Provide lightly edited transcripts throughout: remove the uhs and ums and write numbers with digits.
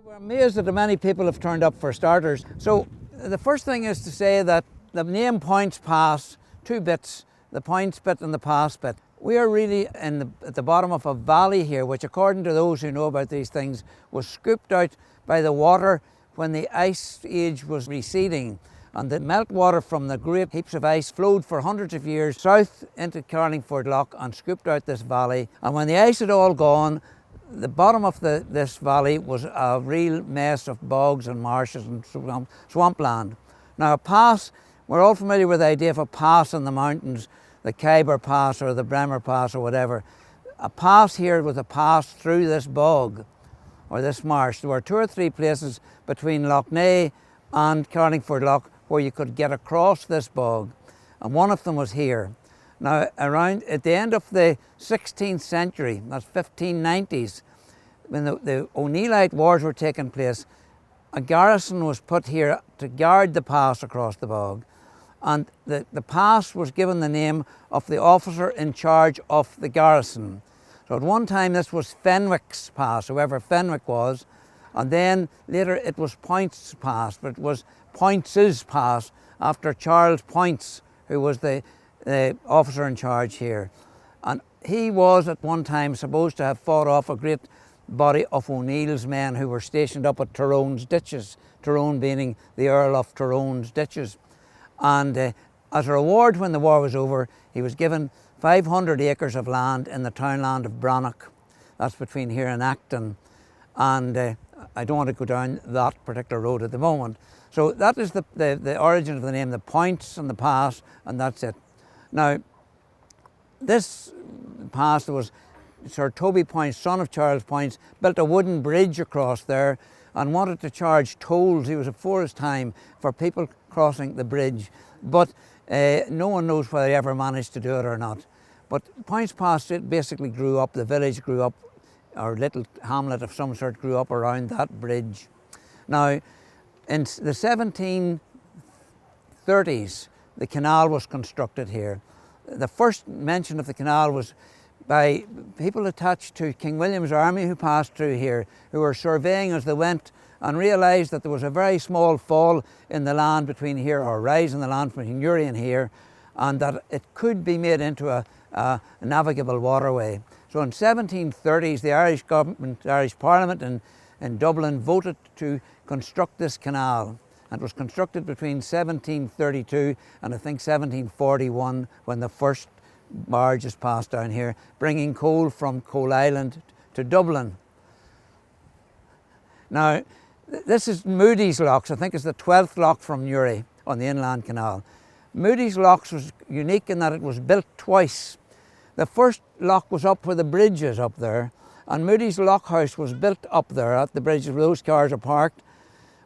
We're amazed that many people have turned up for starters. So the first thing is to say that the name Poyntzpass, two bits, the Poynts bit and the Pass bit. We are really at the bottom of a valley here, which according to those who know about these things, was scooped out by the water when the ice age was receding. And the meltwater from the great heaps of ice flowed for hundreds of years south into Carlingford Lough and scooped out this valley. And when the ice had all gone, the bottom of this valley was a real mess of bogs and marshes and swampland. Now a pass, we're all familiar with the idea of a pass in the mountains, the Khyber Pass or the Bremer Pass or whatever. A pass here was a pass through this bog or this marsh. There were two or three places between Lough Neagh and Carlingford Lough where you could get across this bog, and one of them was here. Now, around at the end of the 16th century, that's 1590s, when the O'Neillite Wars were taking place, a garrison was put here to guard the pass across the bog. And the pass was given the name of the officer in charge of the garrison. So at one time this was Fenwick's Pass, whoever Fenwick was, and then later it was Poyntzpass, but it was Poyntz's Pass after Charles Poyntz, who was the officer in charge here. And he was at one time supposed to have fought off a great body of O'Neill's men who were stationed up at Tyrone's ditches, Tyrone being the Earl of Tyrone's ditches. And as a reward when the war was over, he was given 500 acres of land in the townland of Brannock. That's between here and Acton. And I don't want to go down that particular road at the moment. So that is the origin of the name, the Poynts and the Pass, and that's it. Now, this pass, there was Sir Toby Poynts, son of Charles Poynts, built a wooden bridge across there and wanted to charge tolls. He was before his time for people crossing the bridge, but no one knows whether he ever managed to do it or not. But Poyntzpass, it basically grew up, the village grew up, or little hamlet of some sort grew up around that bridge. Now, in the 1730s, the canal was constructed here. The first mention of the canal was by people attached to King William's army who passed through here, who were surveying as they went and realised that there was a very small fall in the land between here, or rise in the land between Newry and here, and that it could be made into a navigable waterway. So in 1730s, the Irish government, the Irish Parliament in Dublin voted to construct this canal. And it was constructed between 1732 and I think 1741 when the first barges passed down here, bringing coal from Coal Island to Dublin. Now, this is Moody's Locks. I think it's the 12th lock from Newry on the Inland Canal. Moody's Locks was unique in that it was built twice. The first lock was up where the bridge is up there, and Moody's Lock House was built up there at the bridge where those cars are parked.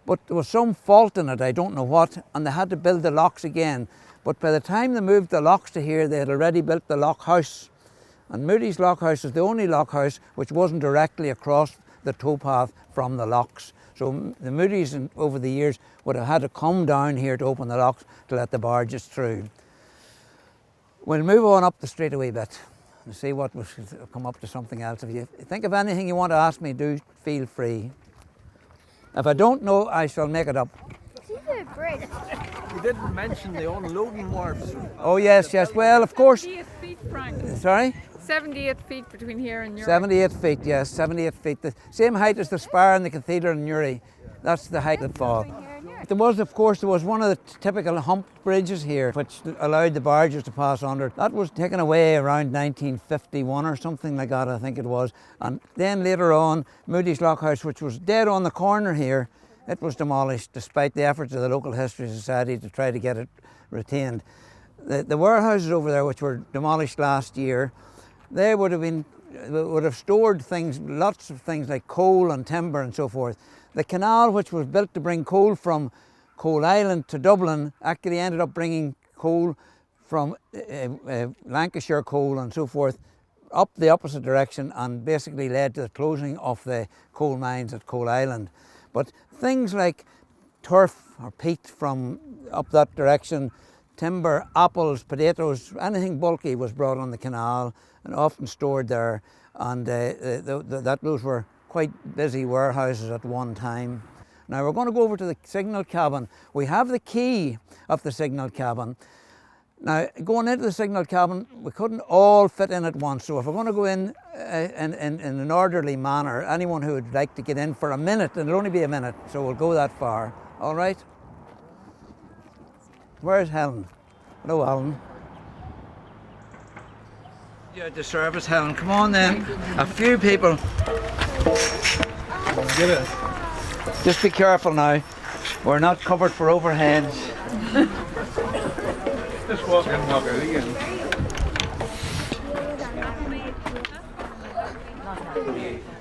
But there was some fault in it, I don't know what, and they had to build the locks again. But by the time they moved the locks to here, they had already built the lock house. And Moody's Lock House is the only lock house which wasn't directly across the towpath from the locks. So the Moody's over the years would have had to come down here to open the locks to let the barges through. We'll move on up the street a wee bit and see what will come up to something else. If you think of anything you want to ask me, do feel free. If I don't know, I shall make it up. See the bridge? You didn't mention the unloading wharves. Oh yes, yes. Well, of course. 78 feet, Frank. Sorry? 78 feet between here and Newry. 78 feet, yes, 78 feet. The same height as the spire in the cathedral in Newry. That's the height of the fall. There was, of course, one of the typical hump bridges here, which allowed the barges to pass under. That was taken away around 1951 or something like that, I think it was. And then later on, Moody's Lock House, which was dead on the corner here, it was demolished despite the efforts of the local History Society to try to get it retained. The warehouses over there, which were demolished last year, they would have stored things, lots of things like coal and timber and so forth. The canal, which was built to bring coal from Coal Island to Dublin, actually ended up bringing coal from Lancashire coal and so forth up the opposite direction, and basically led to the closing of the coal mines at Coal Island. But things like turf or peat from up that direction, timber, apples, potatoes, anything bulky was brought on the canal and often stored there, and those were quite busy warehouses at one time. Now we're going to go over to the signal cabin. We have the key of the signal cabin. Now, going into the signal cabin, we couldn't all fit in at once. So if we're going to go in an orderly manner, anyone who would like to get in for a minute, and it'll only be a minute, so we'll go that far. All right? Where's Helen? Hello, Helen. You're at the service, Helen. Come on then. A few people. Get it. Just be careful now. We're not covered for overheads. Just walk in, walk out again.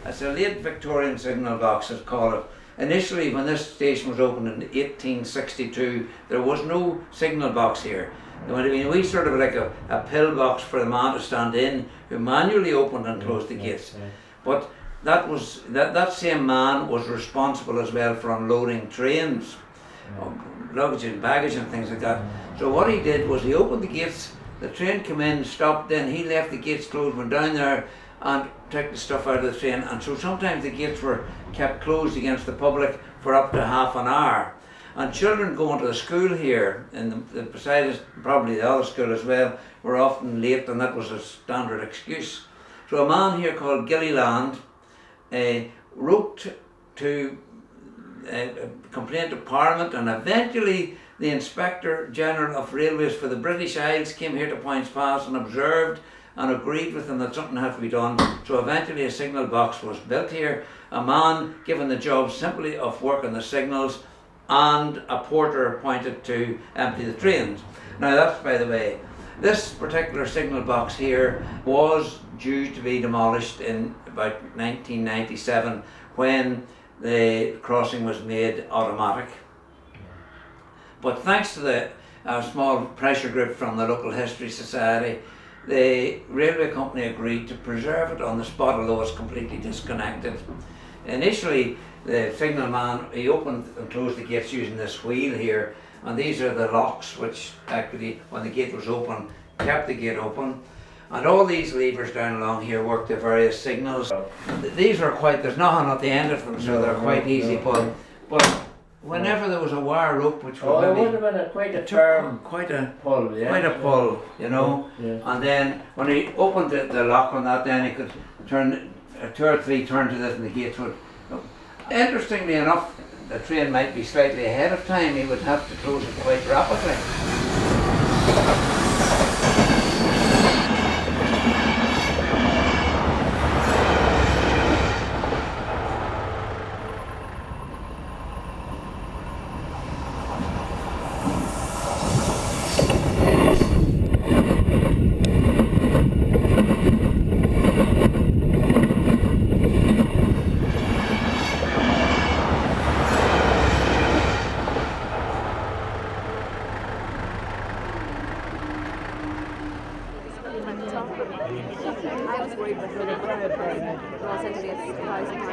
It's a late Victorian signal box, it's called it. Initially, when this station was opened in 1862, there was no signal box here. There would have been a wee sort of like a pillbox for the man to stand in, who manually opened and closed the gates. But that same man was responsible as well for unloading trains, luggage and baggage and things like that. So what he did was he opened the gates, the train came in, stopped, then he left the gates closed, went down there and took the stuff out of the train. And so sometimes the gates were kept closed against the public for up to half an hour. And children going to the school here, and beside us, probably the other school as well, were often late, and that was a standard excuse. So a man here called Gilliland wrote to complaint to Parliament, and eventually the Inspector General of Railways for the British Isles came here to Poyntzpass and observed and agreed with them that something had to be done. So eventually a signal box was built here, a man given the job simply of working the signals, and a porter appointed to empty the trains. Now that's by the way. This particular signal box here was due to be demolished in about 1997 when the crossing was made automatic. But thanks to the small pressure group from the local history society, the railway company agreed to preserve it on the spot, although it's completely disconnected. Initially, the signalman, he opened and closed the gates using this wheel here, and these are the locks which actually, when the gate was open, kept the gate open. And all these levers down along here work the various signals. These are quite, there's nothing at the end of them, so they're quite easy pulled. But whenever there was a wire rope, which was it would have been quite a firm quite a pull, yeah. quite a pull, you know. Yeah. And then when he opened the lock on that, then he could turn 2 or 3 turns of this, and the gates would. Interestingly enough, the train might be slightly ahead of time. He would have to close it quite rapidly. I was worried about whether Los Angeles £1,000,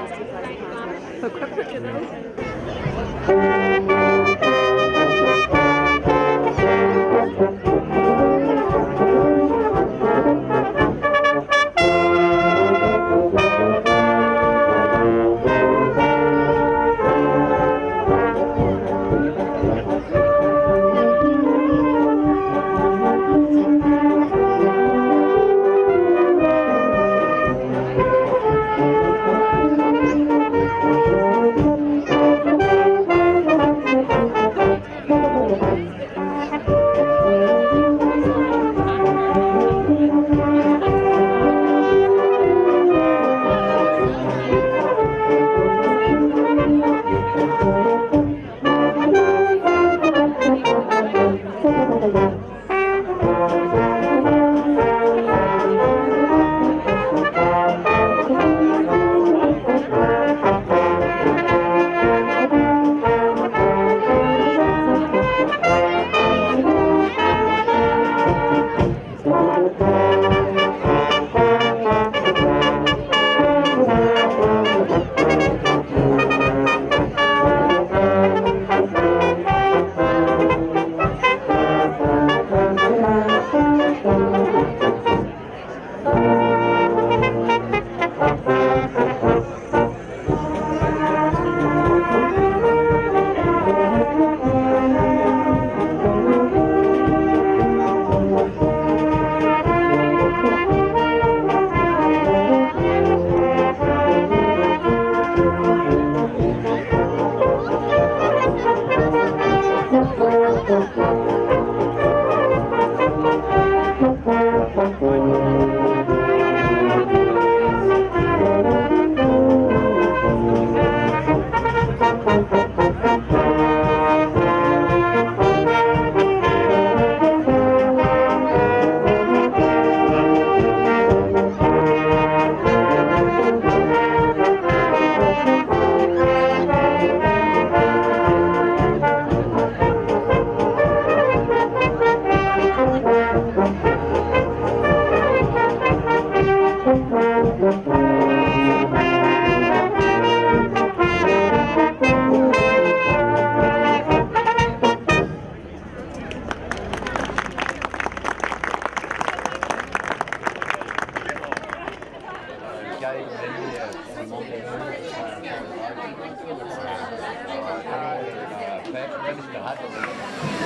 had to be.